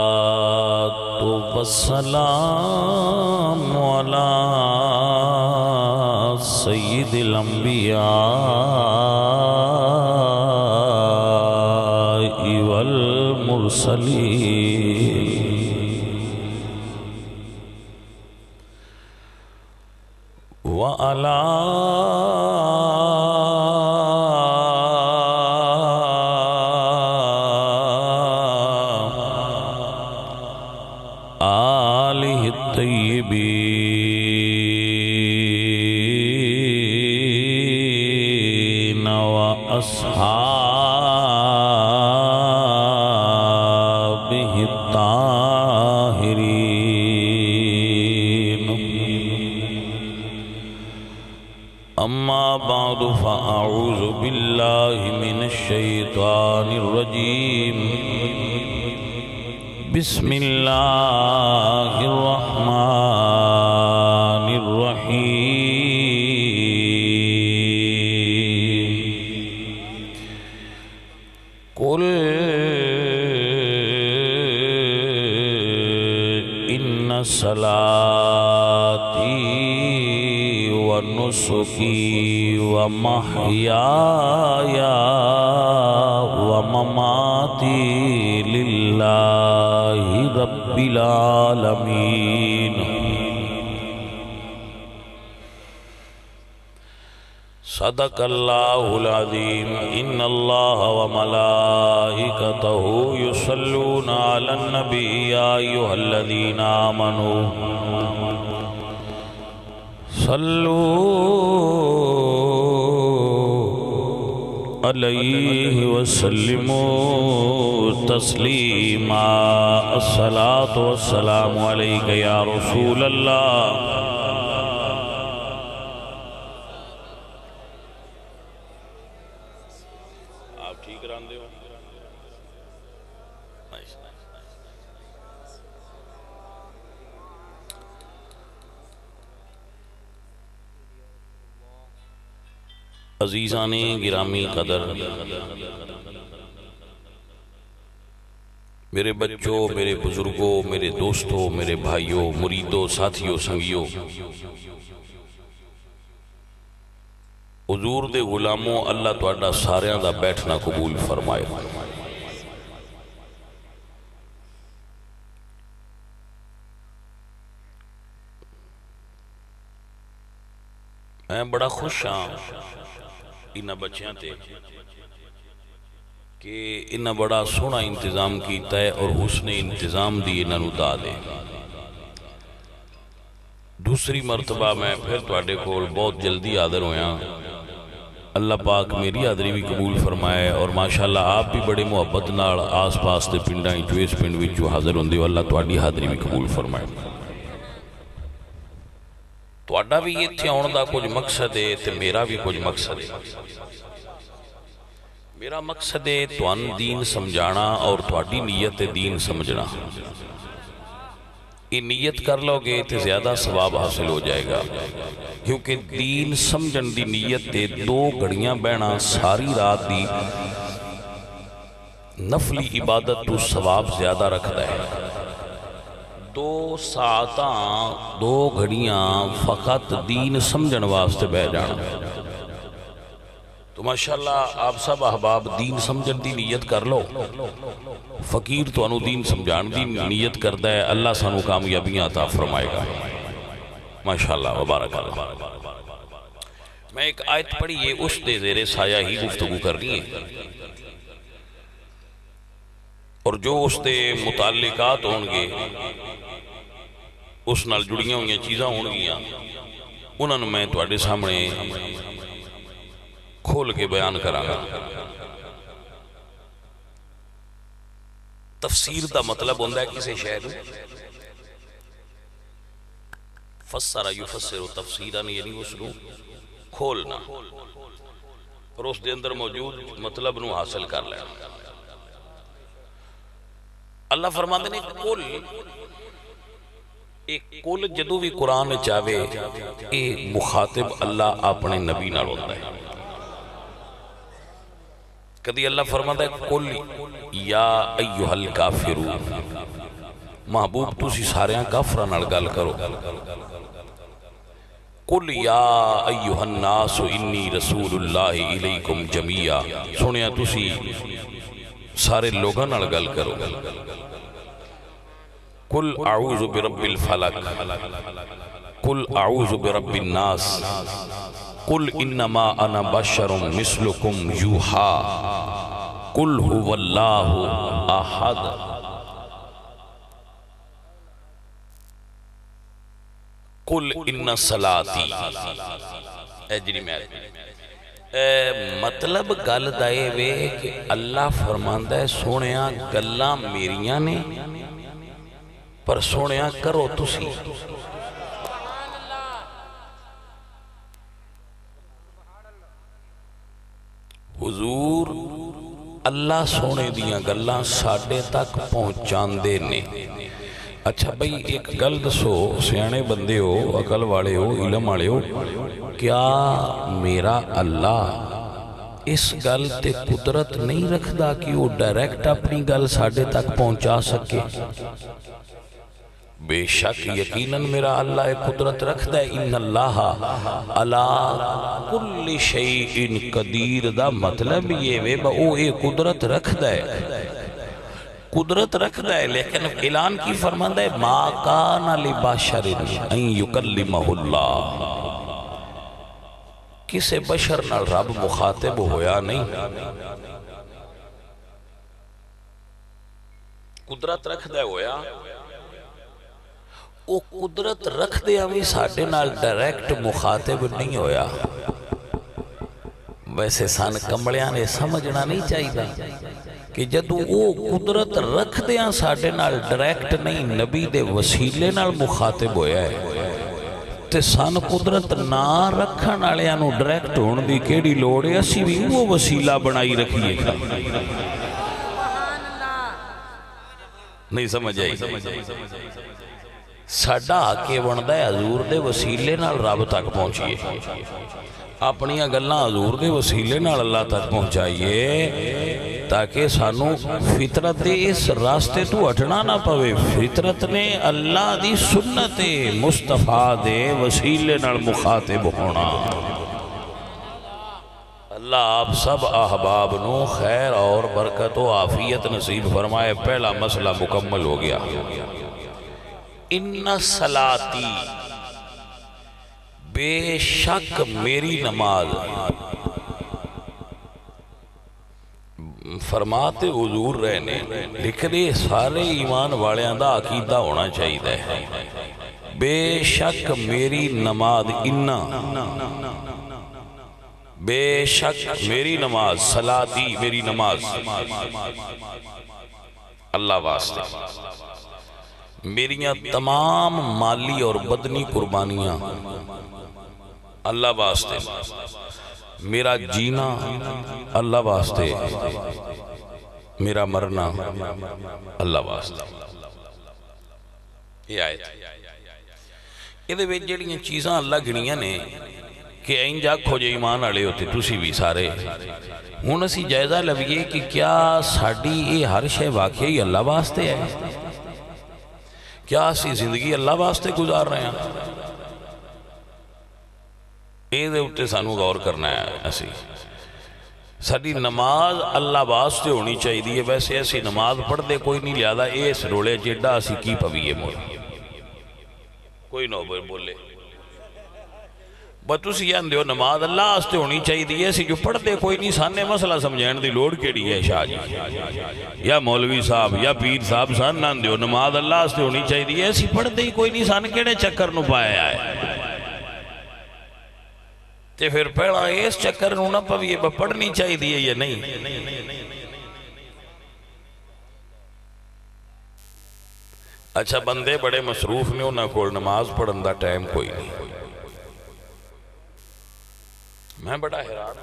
والصلاة والسلام على سيد الأنبياء والمرسلين وعلى آلہ الطیبین وأصحابہ الطاہرین اما بعد فاعوذ باللہ من الشیطان الرجیم بسم اللہ الرحمن الرحیم قل ان صلاتی ونسکی ومحیای ومماتی للہ رب العالمین صدق اللہ العظیم ان اللہ وملائکتہ یصلون علی النبی یا ایھا الذین آمنوا صلوا علیہ وسلموا تسلیما الصلاة والسلام علیکہ یا رسول اللہ آپ ٹھیک رہن دے ہو عزیزان گرامی قدر میرے بچوں میرے بزرگوں میرے دوستوں میرے بھائیوں مریدوں ساتھیوں سنگیوں حضور دے غلاموں اللہ تواڈا ساریاں دا بیٹھنا قبول فرمائے میں بڑا خوش ہاں انہاں بچیاں تے کہ انہاں بڑا سونا انتظام کیتا ہے اور حسن انتظام دی انہاں نو دا دے دوسری مرتبہ میں پھر تواڈے کول بہت جلدی حاضر ہویا اللہ پاک میری حاضری بھی قبول فرمائے اور ماشاءاللہ آپ بھی بڑے محبت نال آس پاس دے پنڈاں جو اس پنڈ وچ جو حاضر ہوندے ہو اللہ تواڈی حاضری بھی قبول فرمائے تواڈا بھی ایتھے آن دا کچھ مقصد ہے تے میرا بھی کچھ مقصد ہے میرا مقصد ہے توان دین سمجھانا اور تواڈی نیت دین سمجھنا یہ نیت کر لو گے تے زیادہ ثواب حاصل ہو جائے گا کیونکہ دین سمجھن دی نیت تے دو گھڑیاں بہنا ساری رات دی نفلی عبادت تو ثواب زیادہ رکھتا ہے دو ساعتاں دو گھڑیاں فقط دین سمجھن واسطے بہ جانا تو ماشاءاللہ آپ سب احباب دین سمجھن دی نیت کر لو فقیر تو انو دین سمجھان دی نیت کردہ ہے اللہ سانو کامیابیاں عطا فرمائے گا ماشاءاللہ وبارک اللہ میں ایک آیت پڑھی یہ اس دے زیر سایہ ہی گفتگو کرنی ہے اور جو اس دے متعلقات ہونگے اس نال جڑیاں ہوئیں چیزاں ہونگیاں انہوں نے میں تواڈے سامنے کھول کے بیان کرانا تفسیر دا مطلب ہوندہ ہے کسی شے نوں فسر یفسر تفسیران یعنی اس نوں کھولنا اور اس دے اندر موجود مطلب نوں حاصل کر لینا اللہ فرماندے نے قل ایک کل جدو بھی قرآن چاہے ایک مخاطب اللہ اپنے نبی نال ہوتا ہے. کدی اللہ فرماتا ہے کل یا ایوہ الکافرون، محبوب تسی ساریاں کافران نال گل کرو. قل یا ایوہ الناس انی رسول اللہ الیکم جمیعا، سنیا تسی سارے لوگاں نال گل کرو. قل اعوذ برب الفلق، قل اعوذ برب الناس، قل انما انا بشر مثلکم یوحا، قل هو اللہ احد. قل ان صلاتی اجری میں مطلب گل دائے وے کہ اللہ فرماندہ ہے سونیاں گلاں میریاں نے پر سونیاں کرو تسی. حضور اللہ سونے دیاں گلاں ساڑھے تک پہنچان دے نے. اچھا بھئی ایک گل دسو، سیانے بندے ہو، عقل والے ہو، علم والے ہو، کیا میرا اللہ اس گل تے قدرت نہیں رکھدا کہ وہ ڈائریکٹ اپنی گل ساڑھے تک پہنچا سکے؟ بے شک یقیناً میرا اللہ قدرت رکھدا ہے. ان اللہ علی کل شیء قدیر دا مطلب یہ وے وہ قدرت رکھدا ہے، قدرت رکھدا ہے. لیکن اعلان کی فرماندہ ہے ما کان لبشر ان یکلمہ اللہ، کسے بشر نال رب مخاطب ہویا نہیں. قدرت رکھدا ہے ہویا، وہ قدرت رکھ دے ہمیں ساڑھے نال ڈائریکٹ مخاطب نہیں ہویا. ویسے سان کمڑیاں نے سمجھنا نہیں چاہیے کہ جدو وہ قدرت رکھ دے ہاں ساڑھے نال ڈائریکٹ نہیں نبی دے وسیلے نال مخاطب ہویا ہے، تے سان قدرت نہ رکھن آلیاں نو ڈائریکٹ ہون دی کیڑی لوڑ ہے؟ اسی بھی وہ وسیلہ بنائی رکھیے گا. نہیں سمجھ آئی؟ ساڑھا آکے بندہ ہے حضور دے وسیلے نال رب تک پہنچیے، اپنی گلاں حضور دے وسیلے نال اللہ تک پہنچائیے تاکہ سانو فطرت دے اس راستے تو ہٹنا نہ پوے. فطرت نے اللہ دی سنت مصطفیٰ دے وسیلے نال مخاطب ہونا. اللہ آپ سب احباب نو خیر اور برکت و عافیت نصیب فرمائے. پہلا مسئلہ مکمل ہو گیا. ان صلاتی، بے شک میری نماز. فرماتے حضور رہنے لکھنے سارے ایمان والیاں دا عقیدہ ہونا چاہیے ہے. بے شک میری نماز، انہ بے شک میری نماز، صلاتی میری نماز اللہ واسطے، میریاں تمام مالی اور بدنی قربانیاں اللہ واسطے، میرا جینا اللہ واسطے، میرا مرنا اللہ واسطے. یہ آیت یہ دے جڑیاں چیزاں اللہ گھنیاں نے کہ این جا کھوجے ایمان آلے ہوتے تُسی بھی سارے. ہون اسی جائزہ لبیے کہ کیا ساڑھی یہ ہر شے واقعی اللہ واسطے ہے؟ کیا اسی زندگی اللہ واسطے گزار رہے ہیں؟ اے دے اُتے سانو غور کرنا ہے. اسی ساڑھی نماز اللہ واسطے ہونی چاہیے. ویسے ایسی نماز پڑھ دے کوئی نہیں لیا دا اس رولے جیڈا اسی کی پویے موڑ کوئی نو بولے بس تسی یہ اندھو نماز اللہ واسطے ہونی چاہیے. اسی جو پڑھ دے کوئی نہیں سانے مسئلہ سمجھائن دی لوڑ کیڑی ہے شاہ جی یا مولوی صاحب یا پیر صاحب سان نہ اندھو نماز اللہ واسطے ہونی چاہیے. اسی پڑھ دے کوئی نہیں سان کیڑے چکر نو پایا ہے تے پھر پہلا اس چکر نو نہ پویے پڑھنی چاہیے یا نہیں. اچھا بندے بڑے مصروف نے انہاں کو نماز پڑھن دا ٹائم کوئی نہیں. میں بڑا حیران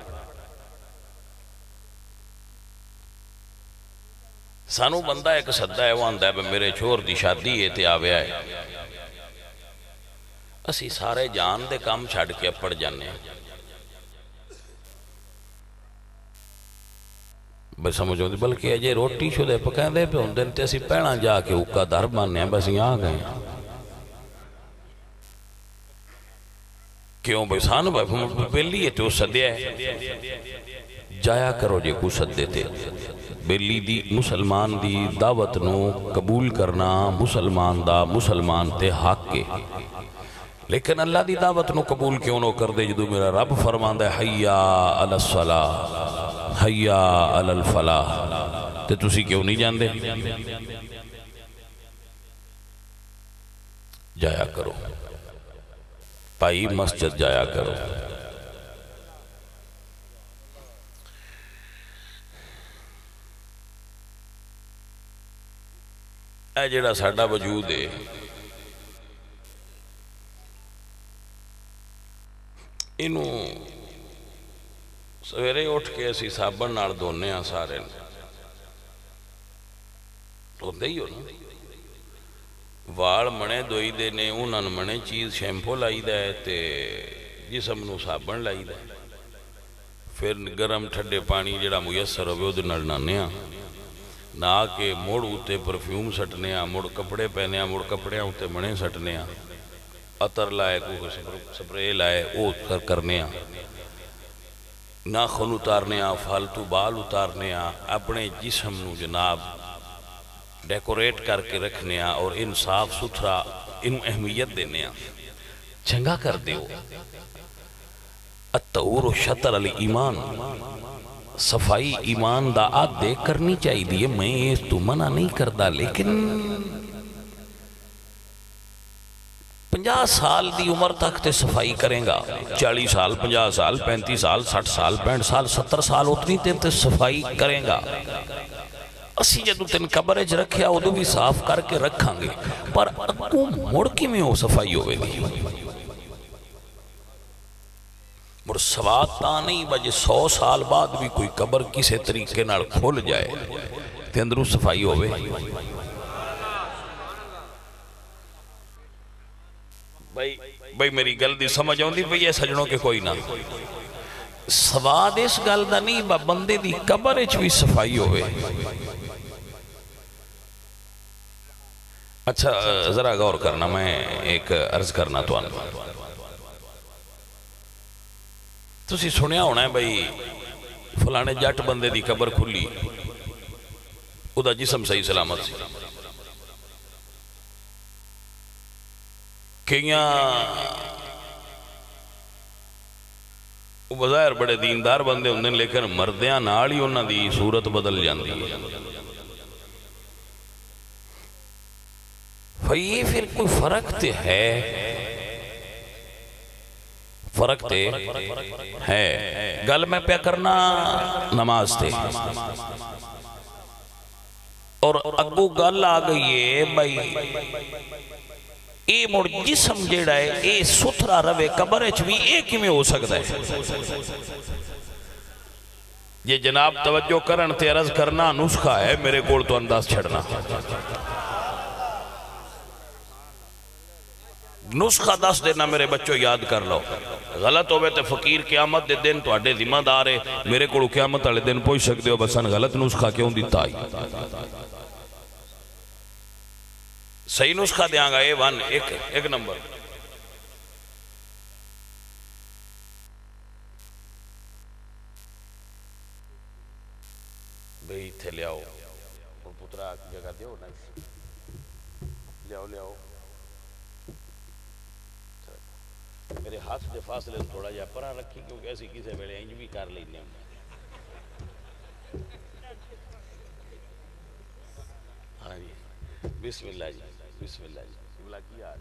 سانو بندہ ایک صدہ ہے وہ آندہ ہے میرے چھوڑ دی شادی ہے تے آویا ہے اسی سارے جان دے کام چھڑ کے پڑ جانے ہیں بس سمجھو دی بلکہ اجے روٹی شدے پکائیں دے پہ ہوں دن تے اسی پیڑا جا کے اوکا در بانے ہیں بس یہاں گئے ہیں کیوں بھائی سانو بھائی بیلی ہے تو سدیا ہے جایا کرو جے کو سد دیتے بیلی دی مسلمان دی دعوت نو قبول کرنا مسلمان دا مسلمان تے حق کے لیکن اللہ دی دعوت نو قبول کیوں نو کر دے جدو میرا رب فرماندہ ہے حیا علی الصلاح حیا علی الفلاح تے تسی کیوں نہیں جان دے جایا کرو پائی مسجد جایا کرو اے جڑا ساڈا وجود ہے انہوں سویرے اٹھ کے اسی صابن نال دھونے ہیں سارے دھوندے ہی ہو نا وال منے دوئی دینے انہوں منے چیز شیمپو لائی دے تے جسم نو صابن لائی دے پھر گرم ٹھڈے پانی جڑا میسر ہوئے ادھر نال نانے ہیں نہ کہ موڑ ہوتے پرفیوم سٹنے ہیں موڑ کپڑے پہنے ہیں موڑ کپڑے ہوتے منے سٹنے ہیں عطر لائے کوئی سپرے لائے او کرنے ہیں ناخن اتارنے ہیں فالتو بال اتارنے ہیں اپنے جسم نو جناب ڈیکوریٹ کر کے رکھنے ہیں اور انصاف ستھرا ان اہمیت دینے ہیں چنگا کر دیو الطہور شطر الایمان صفائی ایمان دا آت دیکھ کرنی چاہی دیئے میں اس تو منع نہیں کردہ لیکن 50 سال دی عمر تک تے صفائی کریں گا 40 سال 50 سال 35 سال 60 سال 65 سال 70 سال اتنی تے صفائی کریں گا اسی جدو تین قبرج رکھیا وہ بھی صاف کر کے رکھاں گے پر اگوں مڑ کی میں ہو صفائی ہوئے گی مر سوات تا نہیں بجے 100 سال بعد بھی کوئی قبر کسے طریقے نال کھول جائے تے اندروں صفائی ہوئے بھئی میری گل دی سمجھ آؤں دی بھئی یہ سجنوں کے کوئی نہ سواد اس گل دا نہیں بندے دی قبر اچھ بھی صفائی ہوئے اچھا ذرا غور کرنا میں ایک عرض کرنا تو آنگا تو سی سنیا ہونا ہے بھئی فلانے جٹ بندے دی قبر کھلی او دا جسم صحیح سلامت سی کیاں وہ بظاہر بڑے دیندار بندے ہوندے لیکن مردیاں ناڑی انہاں دی صورت بدل جاندی ہے یہ پھر کوئی فرق تے ہے گل میں پہ کرنا نماز تے اور اگو گل آ گئی ہے بھائی اے مڑ جسم جیڑا ہے اے ستھرا روے قبر اچھ بھی ایک ہی میں ہو سکتا ہے یہ جناب توجہ کرن تے عرض کرنا نسخہ ہے میرے کوڑ تو انداز چھڑنا نسخہ دس دینا میرے بچوں یاد کر لو غلط ہوئے تے فقیر قیامت دے دن تو اڈے ذمہ دار ہے میرے کوڑ قیامت والے دن پوچھ سکتے ہو بسن غلط نسخہ کیوں دیتا ہی صحیح نسخہ دیاں گا A1 ایک نمبر بھئی تھے لے آؤ اور پترہ جگہ دیو نا لے آؤ میرے ہاتھ دے فاصلے تھوڑا جا پرا رکھی کیونکہ ایسی کسے بیلے انج بھی کر لینے ہاں جی بسم اللہ جی بسم اللہ جی قبلہ کی آج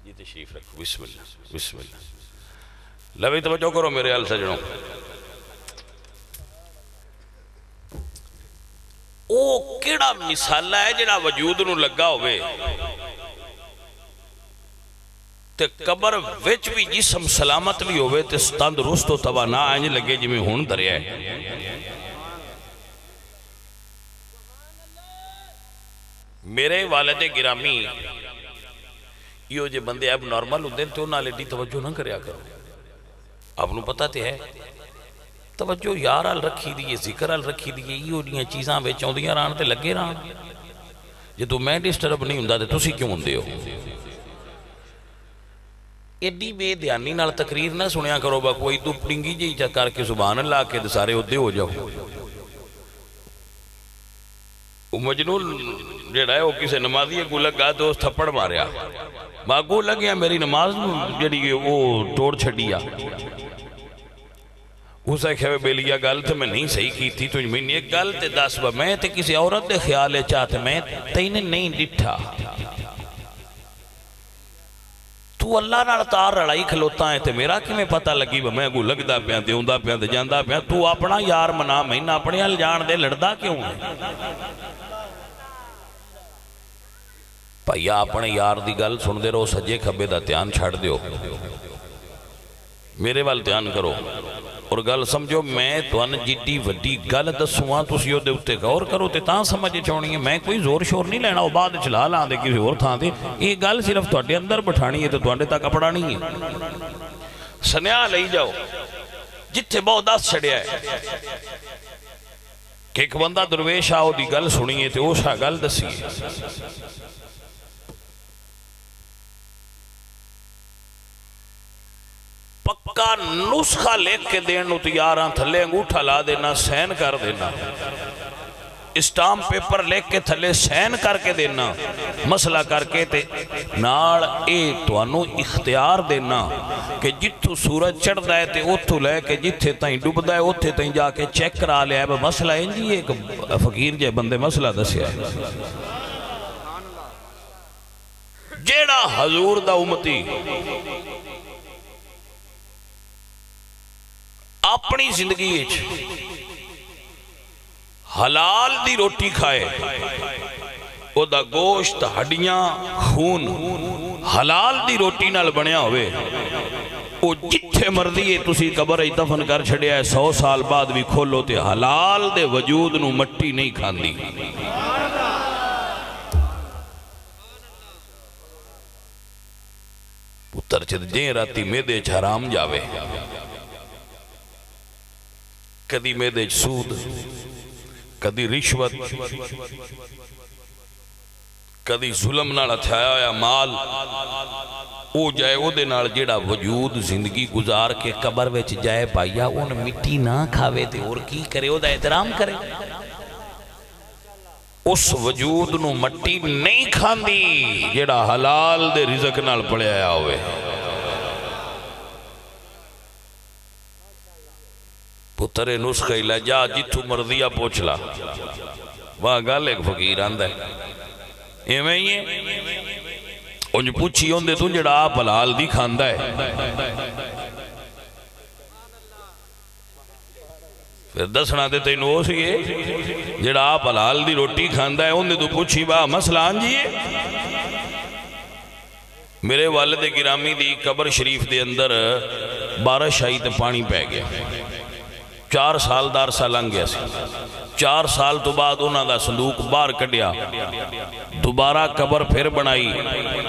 جی تشریف رکھو بسم اللہ بسم اللہ لبی توجہ کرو میرے حال سجنوں او کیڑا مثالہ ہے جنہ وجود نو لگا ہوئے تے قبر وچ بھی جسم سلامت بھی ہوئے تے تندرست و توانا آئیں لگے جی میں ہون دریا ہے میرے والد گرامی یہ جو بندے اب نارمل ہوتے ہیں تو انہوں نے ایڈی توجہ نہ کریا کرو. آپ کو پتہ تے ہے توجہ یار ال رکھی دیئے ذکر ال رکھی دیئے یہ دیاں چیزاں بے چوندیاں رہن تے لگے رہن. جے تو میں ڈسٹرب نہیں ہوندا تے تسی کیوں ہوندے ہو؟ ایڈی بے دھیانی نال تقریر نہ سنیا کرو با کوئی تو پڑنگی جی کر کے سبحان اللہ کے سارے عہدے ہو جاؤ. مجنون جڑا ہے وہ کسے نمازی کو لگا تو اس تھپڑ ماریا باگو لگیا میری نماز جڑی وہ توڑ چھڑیا. اسے کہوے بیلیا گل تو میں نہیں صحیح کی تھی تو میں نے ایک گل تے دس با میں تے کسی عورت دے خیالے چاہتے میں تینے نہیں ڈٹھا. تو اللہ نال تار رڑائی کھلوتا ہے تے میرا کی میں پتہ لگی با میں کو لگدا پیاں تے ہوندہ پیاں تے جاندہ پیاں تو اپنا یار منا مہینہ اپنے حل جان دے لڑدا کیوں ہے؟ پہیا اپنے یار دی گل سن دے رہو سجے کھبے دا تیان چھڑ دیو میرے وال تیان کرو اور گل سمجھو میں تو ان جیٹی وڈی گل دسوان تو سیو دے اتے غور کرو تے تاں سمجھے چونی ہے میں کوئی زور شور نہیں لینا وہ بعد چلا لان دے کسی اور تھا دے یہ گل صرف تو اڈے اندر بٹھانی ہے تو اڈے تک اپڑا نہیں ہے. سنیا لئی جاؤ جتے بہت دس چھڑیا ہے کہ ایک بندہ درویش آؤ دی گل سنیے تے اوشا گل دسیے. پکا نسخہ لکھ کے دینو تیاراں تھلے انگوٹھا لا دینا سین کر دینا اسٹام پیپر لکھ کے تھلے سین کر کے دینا مسئلہ کر کے تے ناڑ اے تو انو اختیار دینا کہ جتو سورج چڑھ دائے تے اتھو لے کے جتھے تائیں ڈوب دائے اتھے تائیں جا کے چیک کرا لیا ہے مسئلہ انجی ایک فقیر جے بندے مسئلہ دسیا ہے جیڑا حضور دا امتی اپنی زندگی حلال دی روٹی کھائے او دا گوشت ہڈیاں خون حلال دی روٹی نال بنیا ہوئے او جتھے مرضی ہے تسی قبر ای دفن کر چھڑیا ہے 100 سال بعد بھی کھولو تے حلال دے وجود نو مٹی نہیں کھاندی. پتر چھت جیں راتی میدے حرام جاوے کدی میدے سود کدی رشوت کدی ظلم نال اتھایا یا مال او جائے او دے نال جیڑا وجود زندگی گزار کے قبر ویچ جائے پائیا ان مٹی نہ کھاوے تے اور کی کرے او دا احترام کرے اس وجود نو مٹی نہیں کھاندی جیڑا حلال دے رزق نال پڑے آیا ہوئے. پترے نسخہ لے جا جتو مرضیہ پوچھلا وہاں گال ایک فقیر آندہ ہے یہ میں یہ انج پوچھی ہوندے تو جڑا آپ حلال دی کھاندہ ہے پھر دسنا دے تینو ہو سکے جڑا آپ حلال دی روٹی کھاندہ ہے ہوندے تو پوچھی با مسئلہ آنجیے. میرے والد گرامی دی قبر شریف دے اندر بارش آئی تے پانی پہ گیا 4 سال دار سال لنگ گیا سی 4 سال تو بعد انہاں دا صندوق باہر کڈیا دوبارہ قبر پھر بنائی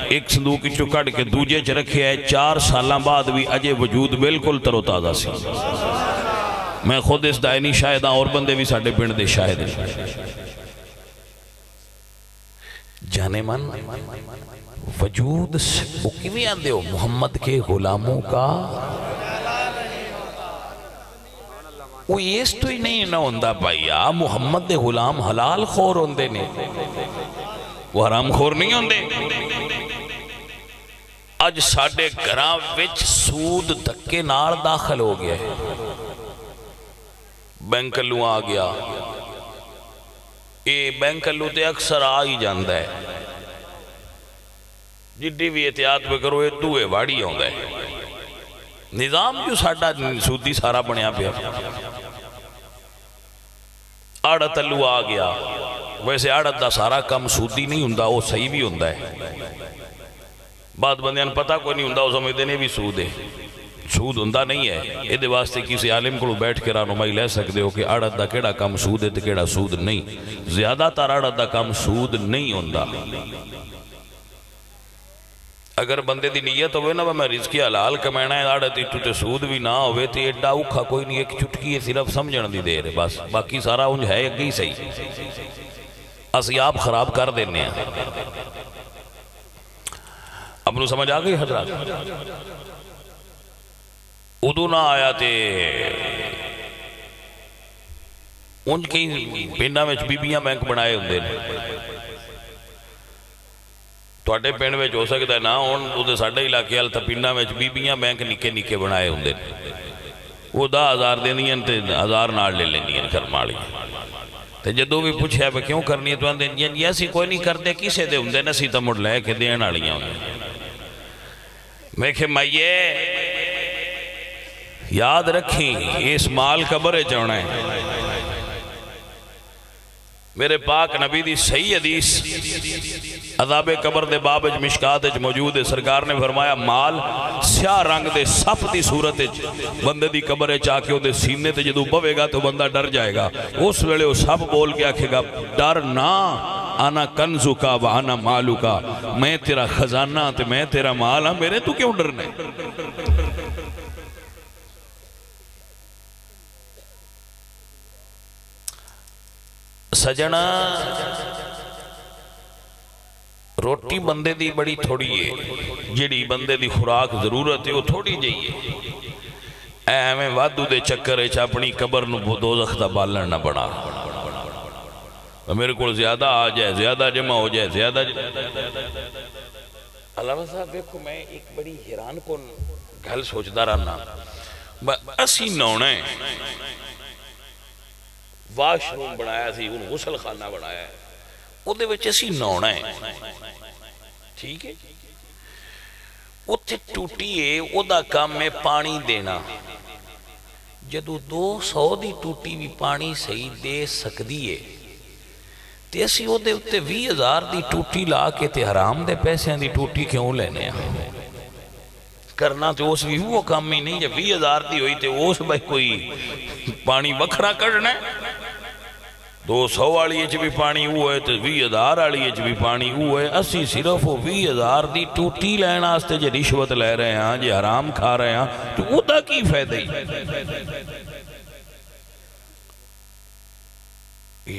ایک صندوق چو کٹ کے دوجے چ رکھے ہے 4 سالاں بعد بھی اجے وجود بالکل تر و تازہ سی. میں خود اس دائنی شاہد ہاں اور بندے بھی ساڑھے پنڈ دے شاہد ہیں. جانے من وجود وہ کیویں آندے ہو محمد کے غلاموں کا وہ اس تو ہی نہیں نہ ہوندہ بھائیا محمد دے غلام حلال خور ہوندے نے وہ حرام خور نہیں ہوندے. اج ساڑھے گھراں وچ سود دھکے نار داخل ہو گیا ہے بینکلوں آ گیا یہ بینکلوں تے اکثر آ ہی جاندہ ہے جڈی بھی احتیاط پہ کرو یہ دوئے واڑی ہوندہ ہے نظام جو ساڑھا سودی سارا بنیا پیا آڑت اللہ آ گیا ویسے آڑت دا سارا کم سودی نہیں ہوندہ وہ صحیح بھی ہوندہ ہے بعد بندیاں پتہ کوئی نہیں ہوندہ وہ سمجھتے نہیں بھی سود ہے سود ہوندہ نہیں ہے یہ دے واسطے کسی عالم کو بیٹھ کے رانمائی لے سکتے ہو کہ آڑت دا کیڑا کم سود ہے تے کیڑا سود نہیں زیادہ تر آڑت دا کم سود نہیں ہوندہ اگر بندے دی نیت ہوئے نا میں رزقی حلال کمینا ہے آڑے تیٹو تے سود بھی نہ ہوئے تے ایڈا اوکھا کوئی نہیں، ایک چٹکی ہے صرف سمجھن دی دیر ہے بس، باقی سارا انج ہے ایک ہی صحیح، اسی آپ خراب کر دینے ہیں۔ اب نو سمجھ آگئی حضرات؟ ادو نہ آیا تے ان کی پینڈا میں بیبیاں بینک بنائے ہوندے نے، توڑے پینڈ میں ہو سکتا ہے نا، ان ساڑھے علاقے تا پینڈا میں بیبیاں بینک نکے نکے بنائے ہوندے نے، وہ 10,000 دینی ہیں تے 1000 نار لے لینی ہیں کرمالی، تے جدو بھی پوچھے ہے کیوں کرنی ہے تو اندے یہ ایسی کوئی نہیں کرتے، کسے دے ہوندے نسی تا مڑ لے کے دین آڑیاں ہوندے۔ میں کہ مائیے یاد رکھیں اس مال کا برے چونا ہے، میرے پاک نبی دی صحیح حدیث عذاب قبر دے بابج مشکات موجود ہے، سرکار نے فرمایا مال سیاہ رنگ دے سپ دی صورت بندے دی قبر چاہ کے دے سینے تے جدو پوے گا تو بندہ ڈر جائے گا، اس ویلے وہ سپ بول کے آکھے گا ڈر نہ، آنا کنزو کا وانا مالو کا، میں تیرا خزانہ تے میں تیرا مال ہاں، میرے تو کیوں ڈرنے؟ سجنا روٹی بندے دی بڑی تھوڑی ہے، جڑی بندے دی خوراک ضرورت ہے وہ تھوڑی جائیے، اے میں وادو دے چکر ہے اپنی قبر نو دوزخ دا بالن نہ بنا، میرے کو زیادہ آ جائے، زیادہ جمع ہو جائے، زیادہ علامہ صاحب دیکھو میں ایک بڑی حیران کن گھل سوچدہ رہنا، اسی نونے واش روم بنایا تھی، ان غسل خانہ بنایا ہے، وہ دے وچ اسی نونا ہے، ٹھیک ہے، وہ تے ٹوٹی ہے، وہ دا کام میں پانی دینا، جدو 200 دی ٹوٹی بھی پانی صحیح دے سکدی ہے، تے اسی وہ دے اتے 20,000 دی ٹوٹی لا کے تے حرام دے پیسے دی ٹوٹی کیوں لینے ہیں کرنا، تو اس بھی وہ کام ہی نہیں، جب 20,000 دی ہوئی تے اس بھائی کوئی پانی وکھرا کرنا ہے، 200 والی اچھ بھی پانی ہوا ہے تو 20,000 والی اچھ بھی پانی ہوا ہے، اسی صرف وہ 20,000 دی ٹوٹی لینا آستے جے رشوت لے رہے ہیں، جے حرام کھا رہے ہیں، تو وہ دا کی فائدہ ہی؟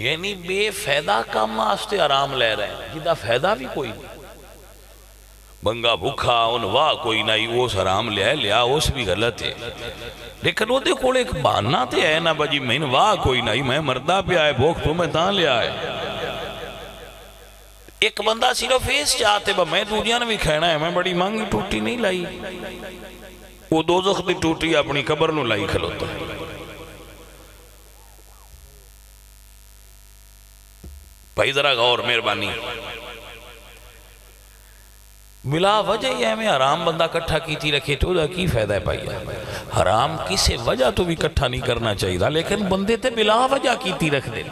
یعنی بے فائدہ کام آستے حرام لے رہے ہیں، جدہ فائدہ بھی کوئی نہیں، بنگا بھکھا ان واہ کوئی نہیں، اس حرام لیا لیا اس بھی غلط ہے، لیکن وہ دیکھو ایک بہانہ تے ہے نا بجی میں واہ کوئی نہیں، میں مردہ پہ آئے بھوک تو میں تاں لیا ہے، ایک بندہ صرف اس چاہتے با میں دنیا نے بھی کھینا ہے، میں بڑی مانگی ٹوٹی نہیں لائی، وہ دوزخ دی ٹوٹی اپنی قبر نو لائی کھلوتا ہے۔ بھائی ذرا غور مہربانی، بلا وجہ یہ ہمیں حرام بندہ کٹھا کیتی رکھے تو دا کی فائدہ ہے پائیا، حرام کسے وجہ تو بھی کٹھا نہیں کرنا چاہیے، لیکن بندے تے بلا وجہ کیتی رکھ دے،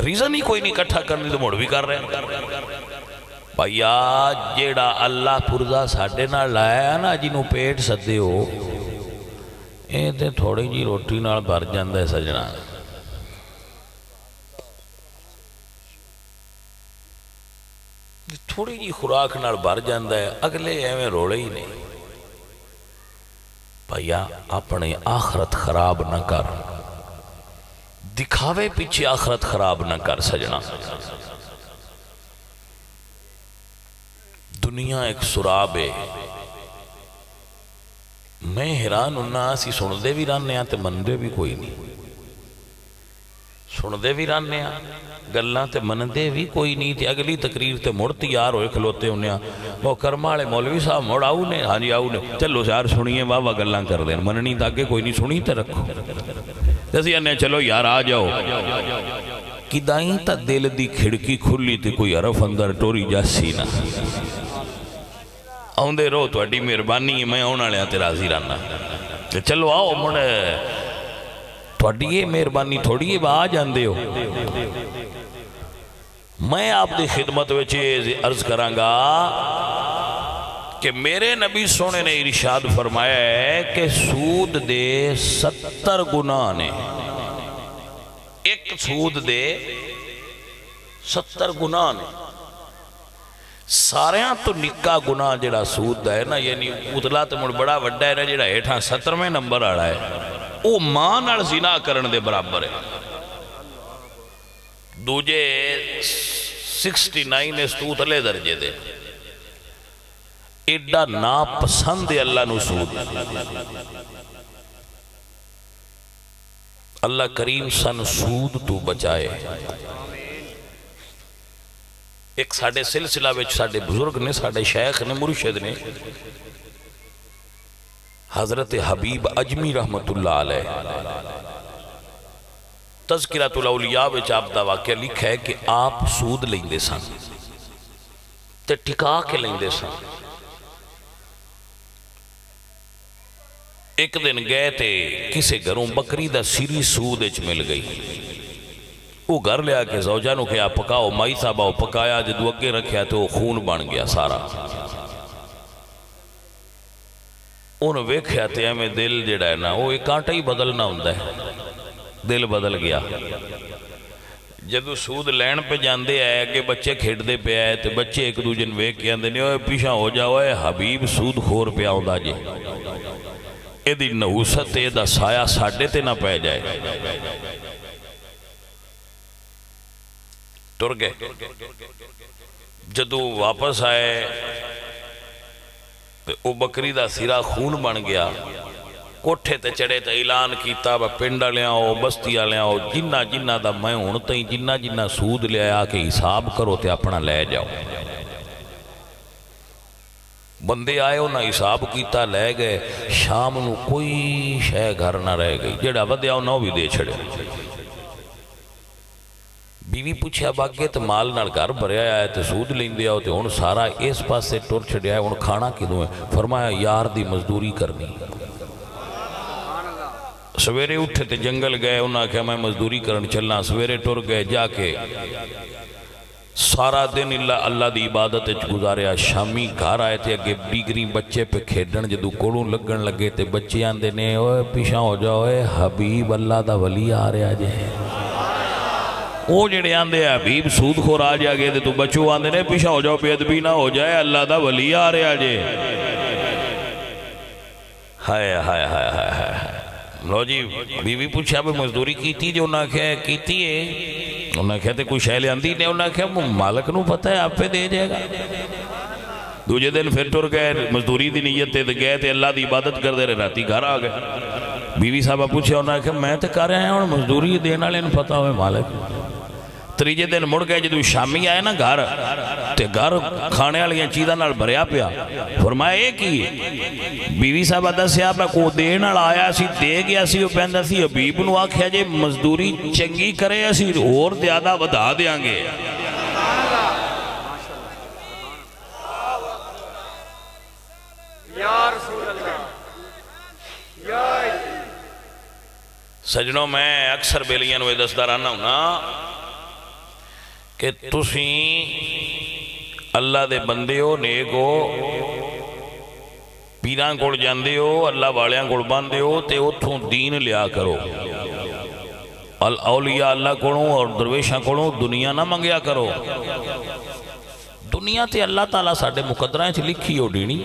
ریزن ہی کوئی نہیں کٹھا کرنے تو موڑ بھی کر رہے ہیں پائیا، جیڑا اللہ پرزا ساڑھے نہ لایا نا جنہوں پیٹ سدے ہو، اے تے تھوڑی جی روٹی نال بھر جاندہ ہے سجنا، تھوڑی جی خوراک نال بھر جاندہ ہے، اگلے ایویں روڑے ہی نہیں، بھائیا اپنے آخرت خراب نہ کر، دکھاوے پیچھے آخرت خراب نہ کر سجنا، دنیا ایک سراب ہے، میں حیران انہا سی سن دے بھی رانے آتے من دے بھی کوئی نہیں، سن دے بھی رانے آتے گلنا تے من دے بھی کوئی نہیں تھی، اگلی تقریر تے مڑ تیار ہوئے کھلوتے انہیں وہ کرمالے مولوی صاحب مڑ آؤ نے، ہاں جی آؤ نے، چلو یار سنیے واہ واہ گلنا کر دیں، مننی تاکہ کوئی نہیں سنی تے رکھو، جیسے انہیں چلو یار آ جاؤ، کدائیں تا دل دی کھڑکی کھلی تے کوئی عرف اندر ٹوری جاسی نہ، آؤں دے رو تو اڈی مہربانی میں آؤنا لیا تے راضی رانا، چلو آؤ مڑے تو اڈی یہ مہربانی تھوڑی یہ با جاندے ہو، میں آپ دی خدمت وچے عرض کرانگا کہ میرے نبی سونے نے ارشاد فرمایا ہے کہ سود دے 70 گناہ نے، ایک سود دے 70 گناہ نے، ساریاں تو نکا گناہ جڑا سود دا ہے نا، یعنی اتلا تو مڑ بڑا وڈا ہے نا، جڑا ہیٹھاں 17ویں نمبر آڑا ہے وہ ماں نال زنا کرن دے برابر ہے۔ دوجے 69 اس تو اتلے درجے دے، ایڈا ناپسند ہے اللہ نو سود۔ اللہ کریم سن سود تو بچائے۔ ایک ساڑھے سلسلہ وچ ساڑھے بزرگ نے، ساڑھے شیخ نے، مرشد نے، حضرت حبیب اجمی رحمت اللہ علیہ تذکرۃ الاولیاء وچ آپ دا واقعہ لکھا ہے کہ آپ سود لیندے سن تے ٹکا کے لیندے سن۔ ایک دن گئے تے کسے گھروں بکری دا سیری سود اچ مل گئی، وہ گھر لیا کہ زوجہ نو کیا پکاؤ، مائی صاحبہ پکایا، جدو اگے رکھیا تو وہ خون بن گیا سارا۔ انہوں ویکھیا تے ہمیں دل جڑا ہے نا وہ ایک آنٹا ہی بدلنا ہوندہ ہے، دل بدل گیا۔ جدو سود لین پہ جاندے آئے کہ بچے کھیڑ دے پہ آئے تے بچے ایک دو جن ویک کے اندے نہیں ہوئے پیشاں ہو جاؤ، حبیب سود خور پہ آؤں جی، اے دی نحوست اے دا سایہ ساڑھے تے نہ پہ جائے۔ ٹر گئے، جدو واپس آئے او بکری دا سیرا خون بن گیا، کوٹھے تے چڑھے تے اعلان کیتا پنڈا لے آؤ، بستیا لے آؤ، جنہ جنہ دا میں ہونتا ہی جنہ جنہ سود لے آیا کہ حساب کرو تے اپنا لے جاؤ۔ بندے آئے انہاں حساب کیتا لے گئے، شام نو کوئی شے گھر نہ رہ گئی، جڑا ودیا انہوں بھی دے چھڑے۔ بیوی پوچھا باگے تو مال نال گھر بھریا آئے تو سود لیندے آؤ تو ان سارا اس پاس سے ٹور چھڑیا ہے، ان کھانا کدوں ہے؟ فرمایا یار دی مزدوری کرنی۔ سویرے اٹھے تے جنگل گئے، انہاں کہا میں مزدوری کرن چلنا، سویرے ٹور گئے جا کے سارا دن اللہ دی عبادت گزاریا، شامی گھر آئے تھے اگے بیگری بچے پہ کھیڑن، جدو کوڑوں لگن لگے تے بچے آندے نے اوہ پیشاں ہو جاؤ، حبیب اللہ دا ولی آ رہا جائے۔ وہ جڑے آندے ہیں حبیب سود خور آ جا گئے تو بچوں آندے نے پیشا ہو جاؤ، بے ادبی نہ ہو جائے، اللہ دا ولی آ رہا جے۔ ہائے ہائے ہائے ہائے ہائے، لو جی بیوی پوچھا بھی مزدوری کیتی جو انہاں کہا کیتی ہے، انہاں کہتے کوئی شہلے آندی نے، انہاں کہا مالک نو پتہ ہے آپ پہ دے جائے گا۔ دوجہ دن پھر ٹر گئے، مزدوری دی نیت تے گئے تے اللہ دی عبادت کر دے رہے، راتی گھر آ گئے۔ بیوی صاحبہ پوچھا انہاں کہا میں تے کر رہے ہیں اور مزدوری دینا لین پتہ ہوئے مالک۔ تریجے دن مڑ گئے جدو شامی آئے نا گھر تے گھر کھانے والیاں چیزاں نال بھریا پیا، فرمایا اے کی بیوی صاحبہ دسیا پہ کو دین نال آیا سی دے گیا سی، وہ پہندا سی حبیب نو آکھیا جے مزدوری چنگی کرے اسی اور زیادہ ودھا دیاں گے۔ سجنوں میں اکثر بیلیاں نوے دستدار آنا ہونا کہ تسیں اللہ دے بندے ہو، نیک ہو، پیران کوڑ جاندے ہو، اللہ والیاں کوڑ باندے ہو تے اتھوں دین لیا کرو۔ اولیاء اللہ کوڑوں اور درویشاں کوڑوں دنیا نہ منگیا کرو۔ دنیا تے اللہ تعالیٰ ساڑھے مقدرائیں سے لکھی ہو ڈینی،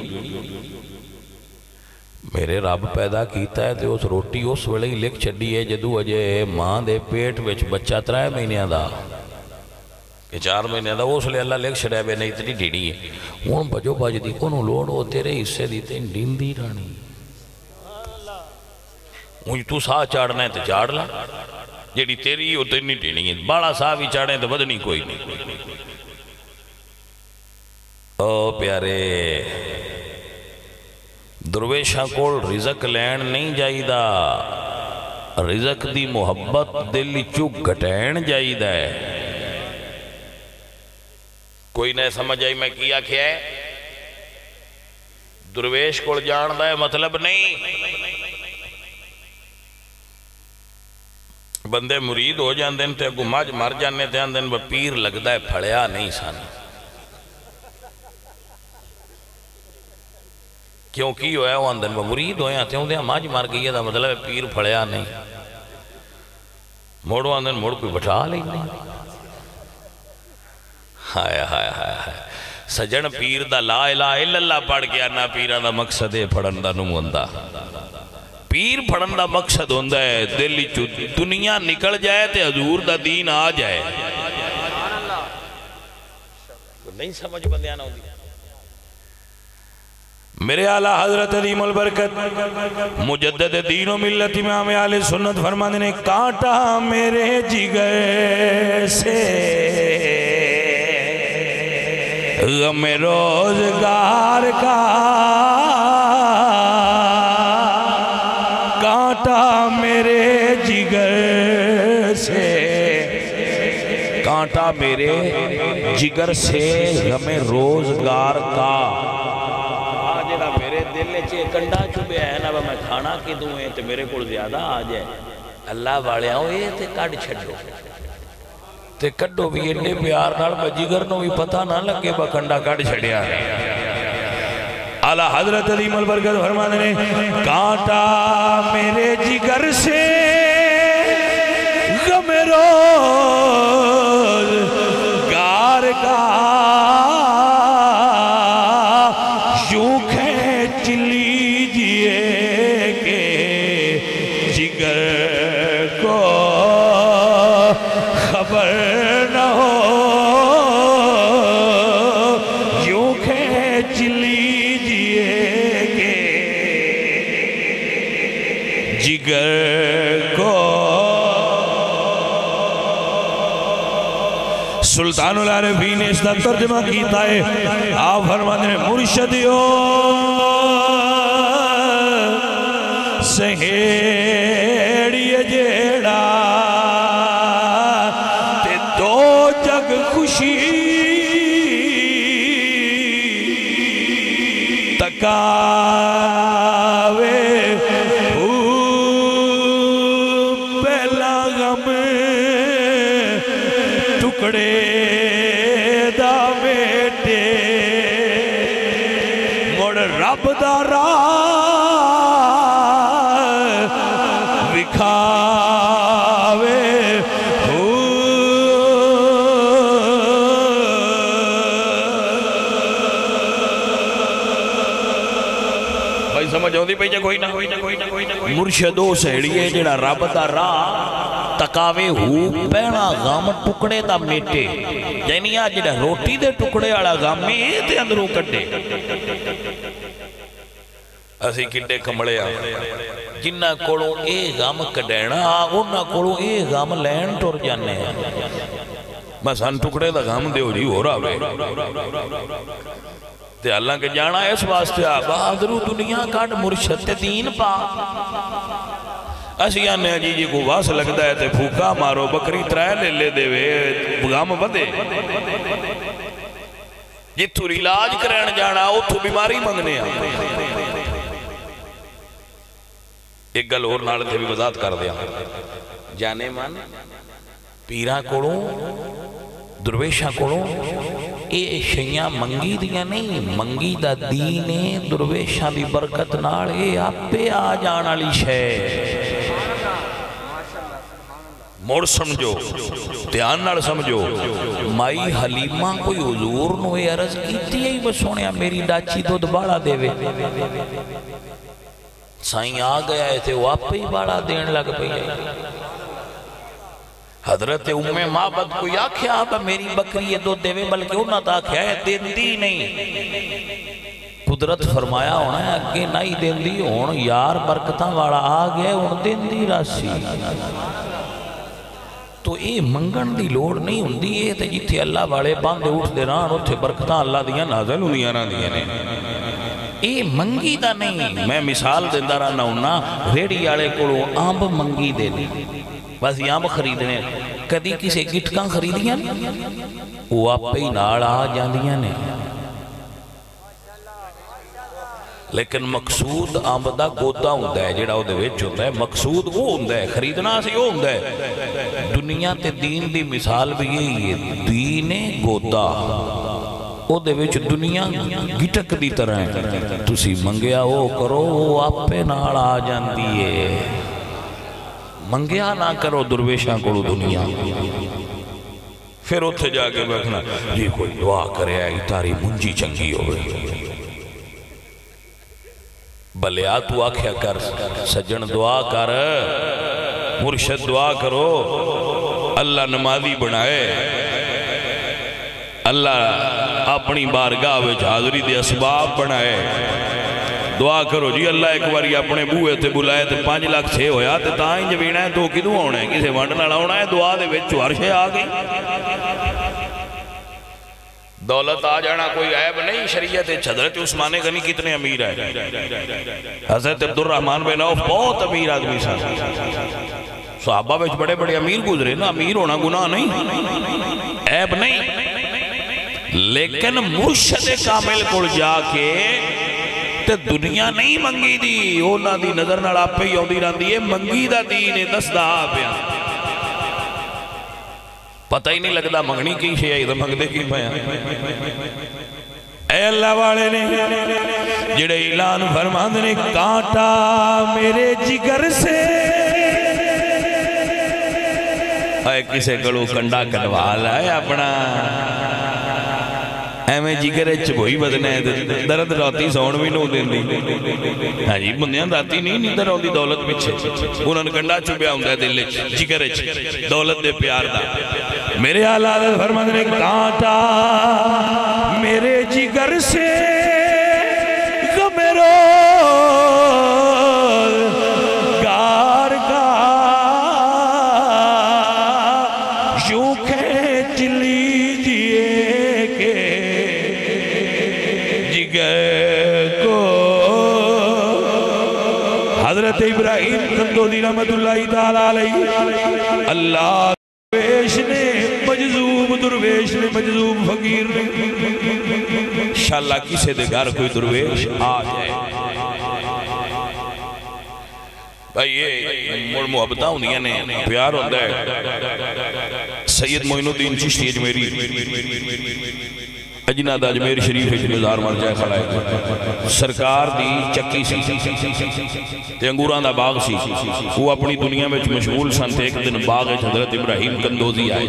میرے رب پیدا کیتا ہے تے اس روٹی اس ویلے ہی لکھ چھڑی ہے جدو اجے ماں دے پیٹ وچ بچہ 3 مہینے دا کہ 4 مہینے دا اس لئے اللہ لکھ چھڑیا بے نہیں اتنی ڈیڑی ہے، وہ بجو باج دی کنو لوڑ ہو تیرے حصے دیتے ڈین دی رانی، مجھ تو ساہ چاڑنا ہے تو چاڑ لا، جیڑی تیری ہو تیرنی ڈینی ہے، بڑا ساہ بھی چاڑیں تو بدنی کوئی نہیں۔ او پیارے درویشاں کو رزق لین نہیں جائی دا، رزق دی محبت دل چو گھٹین جائی دا ہے۔ کوئی نہ سمجھ آئی میں کیا کیا ہے، درویش کو جان دا ہے مطلب نہیں، بندے مرید ہو جان دن تے اگو ماج مر جانے تے آن دن وہ پیر لگ دا ہے پھڑیا نہیں سانا، کیوں کی ہویا وہ آن دن وہ مرید ہویا تے ہوں ماج مر گئی ہے دا مطلب پیر پھڑیا نہیں، موڑو آن دن موڑ کوئی بٹھا لیں نہیں۔ ہائے ہائے ہائے ہائے، سجن پیر دا لا الہ الا اللہ پڑھ کے آنا پیران دا مقصد ہے پڑھن دا نموندہ پیر پڑھن دا مقصد ہوندہ ہے دلی چو دنیا نکل جائے تے حضور دا دین آ جائے نہیں سمجھ بندیانا ہوندی میرے اعلیٰ حضرت عظیم البرکت مجدد دین و ملت امام اہل سنت فرمانے نے کانٹا میرے جگر سے غم روزگار کا کانٹا میرے جگر سے کانٹا میرے جگر سے غم روزگار کا جڑا میرے دل چے کنڈا چوبے ہے نا میں کھانا کی دوں تے میرے کو زیادہ آ جائے اللہ والے آؤ یہ تے کڈ چھڈو تے کڈو بھی انڈے پیار نال میں جگر نو بھی پتہ نہ لگے با کنڈا کڈ چھڑیا اعلیٰ حضرت عظیم البرکت فرمانے نے کانٹا میرے جگر سے غم روزگار کا یوں کھینچ لیجئے کہ جگر کو خبر نہ ہو یوں کھینچ لیجئے کہ جگر کو سلطان العارفین نے اس کا ترجمہ کیتا ہے آپ فرماتے ہیں مرشدیو سہیڑی جیڑا تے دو جگ خوشی تکاوے پہلا غم ٹکڑے دا بیٹے مڑ رب دا راہ وکھاوے بھائی سمجھ ہوندی پہی جا کوئی نہ مرشدو سہڑیے جڑا رب دا راہ تکاوے ہو پہنا غم ٹکڑے دا میٹے یعنی آج جڑا روٹی دے ٹکڑے آڑا غم میں تے اندروں کٹے اسی کٹے کمڑے آ جنہ کوڑوں اے غم کڈینا انہ کوڑوں اے غم لین ٹور جانے ہیں بس ہن ٹکڑے دا غم دے ہو جی ہو رہا ہے تے اللہ کے جانا اس واسطے بہادرو دنیا کاٹ مرشد دین پا اسی آنے جی کو واس لگتا ہے تے پھوکا مارو بکری ترائے لے لے دے وے غم بدے جتھو علاج کرن جانا اتھو بیماری منگنے آ ایک گل اور نال تے بھی وضاحت کر دیا جانے من پیرا کوڑوں درویشہ کوڑوں اے شیعہ منگی دیا نہیں منگی دا دینے درویشہ دی برکت نال اے آپے آ جانا لی شے موڑ سمجھو دھیان نال سمجھو مائی حلیمہ کوئی حضور نو اے عرض کیتی ہے بس سونیا میری ڈاچی دودھ باڑا دے وے سائیں آ گیا ہے تھے وہ آپ پہ ہی باڑا دین لگ پہ ہے حضرت ام معبد کو یا کیا آبا میری بکری یہ دودھ دے وے بلکہ انہا تا کیا ہے دین دی نہیں قدرت فرمایا ہونا ہے اگے نہیں دین دی ہون یار برکتاں واڑا آ گئے ان دین دی راسی تو اے منگن دی لوڑ نہیں ہوں دی اے تے جتھے اللہ والے باندے اٹھ دے رہاں اتھے برکتاں اللہ دیا نازل ہوں دیا نہ دیا نے اے منگی دا نہیں میں مثال دیندہ رہنا ہونا ریڈی آلے کولو آمب منگی دے دی بس آمب خریدنے کدی کسے گٹکاں خریدیاں وہ آپ پہ ہی ناڑ آ جاندیاں نے لیکن مقصود آمدہ گوتا ہوندہ ہے جیڑا ہو دے ویچ ہوتا ہے مقصود وہ ہوندہ ہے خریدنا سے وہ ہوندہ ہے دنیا تے دین دی مثال بھی یہی ہے دین گوتا وہ دے ویچ دنیا گٹک دی طرح ہے تُسی منگیا وہ کرو وہ آپ پہ ناڑ آ جاندی ہے منگیا نہ کرو درویشاں کرو دنیا پھر اتھے جا کے بیٹھنا جی کوئی دعا کرے آئی تاری منجی چنگی ہوئے بلیا تو آکھیا کر سجن دعا کر مرشد دعا کرو اللہ نمازی بنائے اللہ اپنی بارگاہ وچ حاضری دے اسباب بنائے دعا کرو جی اللہ ایک باری اپنے بوئے تے بلائے تے 5 لاکھ سے ہویا تے تائیں جوینا ہے تو کدوں ہونا ہے کسے وانڈنا لاؤنا ہے دعا دے وچ چوارشے آگئی دولت آ جانا کوئی عیب نہیں شریعت حضرت عثمان غنی کتنے امیر ہے حضرت عبد الرحمن بن عوف بہت امیر آدمی سا صحابہ وچ بڑے بڑے امیر گزرے نا امیر ہونا گناہ نہیں عیب نہیں لیکن مرشد کامل کو جا کے تے دنیا نہیں منگی دی اونا دی نظر نال آپ پہ یوندی راندی ہے منگی دا دین دس دا آپیا پتہ ہی نہیں لگتا منگنی کی شے آئی تو منگ دے کی پایا اے اللہ والے نے جڑے اعلان فرماند نے کانٹا میرے جگر سے اے کسے گلو کنڈا کٹوا لائے اپنا ایمیں جگر چبوئی بدنے درد راتی سون بھی نو دیں دی ہاں جی بندیاں راتی نہیں نیندر آن دی دولت پچھے انہوں نے کنڈا چوبیا ہوں دے دل جگر دولت دے پیار دا میرے آلہ فرمند نے کانٹا میرے جگر سے غمرو گار کا یوں کھینچ لیجئے کہ جگر کو حضرت ابراہیم کندودی رحمت اللہ تعالیٰ علیہ اللہ درویش نے مجذوب درویش نے مجذوب فقیر نے انشاءاللہ کسے دے گھر کوئی درویش آ جائے بھائی یہ مڑ محبتہ ہوندیاں نے پیار ہوندہ ہے سید معین الدین چشتی اجمیری اجنہ دا اجمیر شریف ایک مزار مر جائے خلائے سرکار دی چکی سی تے انگوران دا باغ سی وہ اپنی دنیا میں مشغول سن تے ایک دن باغ حضرت ابراہیم کندوزی آئے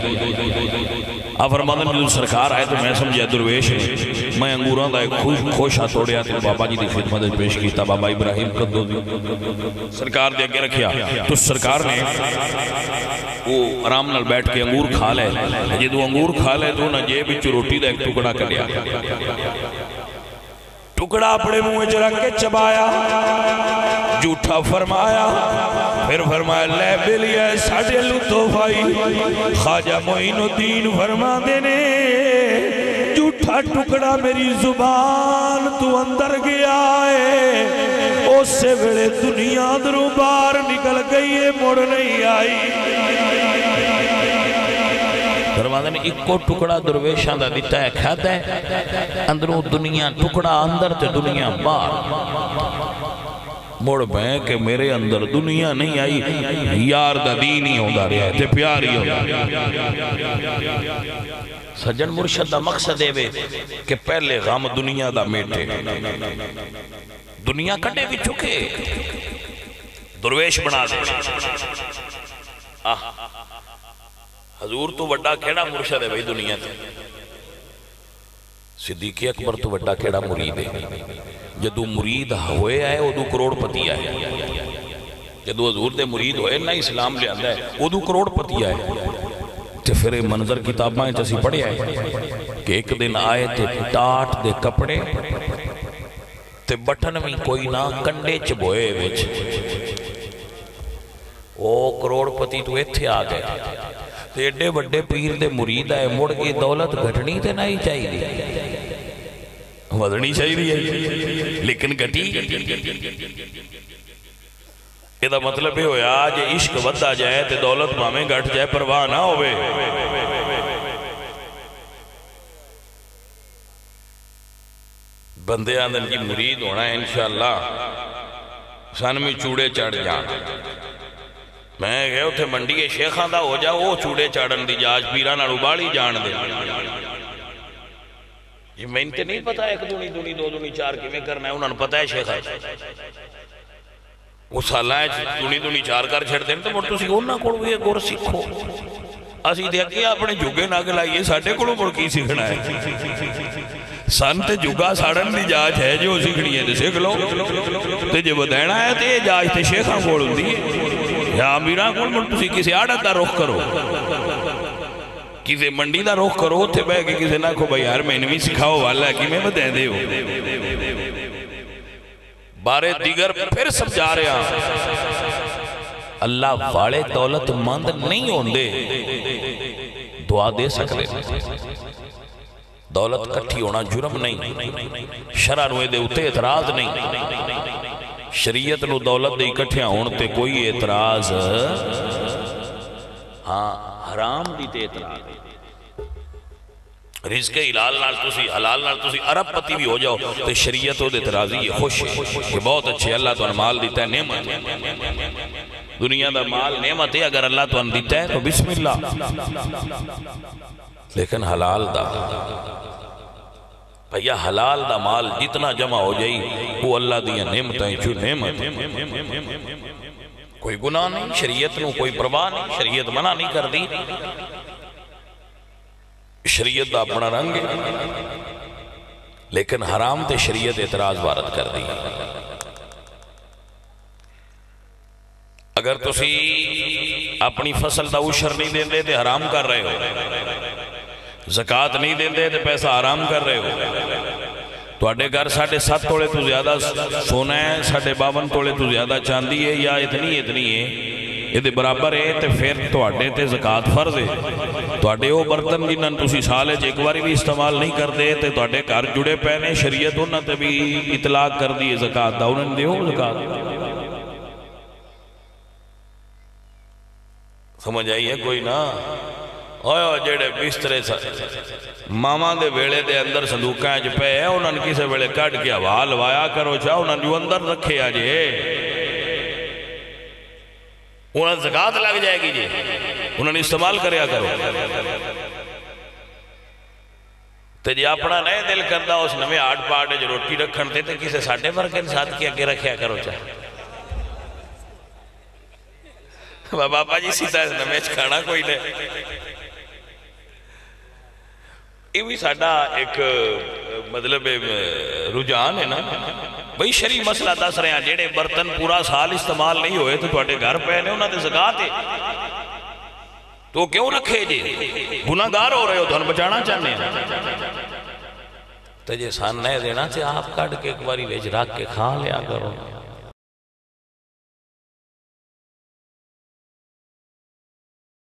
آپ فرماندن میں سرکار آئے تو میں سمجھے درویش ہے میں انگوران دا ایک خوشہ توڑیا تے بابا جی دی خدمت پیش کیتا بابا ابراہیم کندوزی سرکار دے اگے رکھیا تو سرکار نے وہ آرام نال بیٹھ کے انگور کھا لے جدو انگور کھا لے تو نہ جے بچ روٹی دا ایک ٹکڑا کریا ٹکڑا اپنے منہ رکھ کے چبایا جھوٹا فرمایا پھر فرمایا لے بلیے ساڑھے لطفائی خواجہ معین الدین فرما دینے جھوٹا ٹکڑا میری زبان تو اندر گیا ہے اس سے بڑے دنیا دروں بار نکل گئی ہے مڑ نہیں آئی فرماندن ایکو ٹکڑا درویشاں دا دیتا ہے کھاتا ہے اندروں دنیا ٹکڑا اندر تے دنیا باہر مڑ میں کہ میرے اندر دنیا نہیں آئی یار دا دین ہی ہوندہ رہا ہے تے پیار ہی ہوندہ سجن مرشد دا مقصد ہے کہ پہلے غم دنیا دا میٹے دنیا کٹے بھی چکے درویش بنا دے حضور تو وڈا کیڑا مرشد ہے بھئی دنیا تے صدیق اکبر تو وڈا کیڑا مرید ہے جدو مرید ہوئے آئے ادو کروڑ پتی آئے جدو حضور دے مرید ہوئے نہ اسلام لے آندہ ہے ادو کروڑ پتی آئے تے پھر منظر کتاباں جیسی پڑھے آئے کہ ایک دن آئے تے ٹاٹ دے کپڑے تے بٹن میں کوئی نہ کنڈے چبوئے ویچ او کروڑ پتی تو ایتھے آ گئے تے ایڈے بڑے پیر دے مرید آئے مڑ کے دولت گھٹنی تے نہیں چاہی دی وزنی چاہی دی ہے لیکن گھٹی یہ دا مطلب ہے ہویا جے عشق ودہ جائے تے دولت مامیں گھٹ جائے پرواہ نہ ہوئے بندے آندن کی مرید ہونا ہے انشاءاللہ سن میں چوڑے چڑھ جانا میں گئے تھے منڈی شیخاں دا ہو جا وہ چوڑے چاڑن دی جاج پیران اور ابالی جان دے یہ میں انتے نہیں پتا ایک دونی دونی دو دونی چار کی میں کرنا ہے انہوں نے پتا ہے شیخہ وہ سالائیں دونی دونی چار کر چھڑ دیں تو مرتو سی گورنا کوڑ ہوئے گور سکھو اسی تے اگے اپنے جگے نہ گلائیے ساڈے کولوں مڑ کی سیکھنا ہے سن تے جگا ساڑن دی جاچ ہے جو سیکھنی ہے تے سیکھ لو تے جے ودینا ہے تے جاچ تے شیخاں کول ہوندی ہے یا امیراں کول مڑ تسی کسی عادت دا رخ کرو کسی منڈی دا رخ کرو تے بہ کے کسی نہ کو بھائی یار میں بھی سکھاؤ والا ہے کہ میں بدے دے ہو بارے دیگر پھر سمجھا رہے ہیں اللہ والے دولت مند نہیں ہوندے دعا دے سکتے دولت کٹھی ہونا جرم نہیں شرع نوے دے اتے اعتراض نہیں شریعت نو دولت دے اکٹھیاں ہونتے کوئی اعتراض ہاں حرام دی تے اعتراض رزق حلال نال تسی عرب پتی بھی ہو جاؤ تو شریعت ہو دیتے راضی ہے خوش ہے کہ بہت اچھے اللہ تو مال دیتا ہے نعمت دنیا دا مال نعمت ہے اگر اللہ تو دیتا ہے تو بسم اللہ لیکن حلال دا بھیا حلال دا مال جتنا جمع ہو جائی وہ اللہ دیا نعمت ہے جو نعمت کوئی گناہ نہیں شریعت نو کوئی پرواہ نہیں شریعت منع نہیں کر دی شریعت دا اپنا رنگ ہے لیکن حرام تے شریعت اعتراض وارد کر دی اگر تسی اپنی فصل دا عشر نہیں دیں دے تے حرام کر رہے ہو زکاة نہیں دیں دے تے پیسہ حرام کر رہے ہو تو اڈے گھر 7.5 تولے تو زیادہ سونا ہے 52 تولے تو زیادہ چاندی ہے یا اتنی ہے یہ دے برابر ہے تے پھر تو اڈے تے زکاة فرض ہے تو اڈے وہ برتن جنہاں تسی سالے ایک باری بھی استعمال نہیں کر دے تے تو اڈے گھر جڑے پہنے شریعت انہاں تے بھی اطلاق کر دیئے زکاة دا انہاں دے ہو زکاة سمجھ آئیے کوئی نا اوہ جڑے بسترے ماما دے ویلے دے اندر صندوقیں جو پہ ہے انہاں کسے ویلے کٹ کے حوال وایا کرو چاہ انہاں جو اندر رکھے آجے انہاں زکاة لگ جائے گی جی انہاں استعمال کریا کرو تو جی اپنا نئے دل کردہ اس نمیں آٹھ پاٹے جو روٹی رکھن تے تے کسے ساڑھے مرکن ساتھ کیا کے رکھیا کرو چاہ باپا جی سیدھا اس نمیچ کھانا کوئی نہیں یہ بھی ساڑھا ایک مطلب رجحان ہے نا بھئی شریع مسئلہ دس رہے ہیں جیڑے برتن پورا سال استعمال نہیں ہوئے تو توڑے گھر پہنے انہاں دے زکاة ہے تو کیوں رکھے جے گناہگار ہو رہے ہو تو انہاں بچانا چاہنے ہیں تو جے سان نہیں دینا سے آپ کٹ کے ایک باری ویج رکھ کے کھا لیا کرو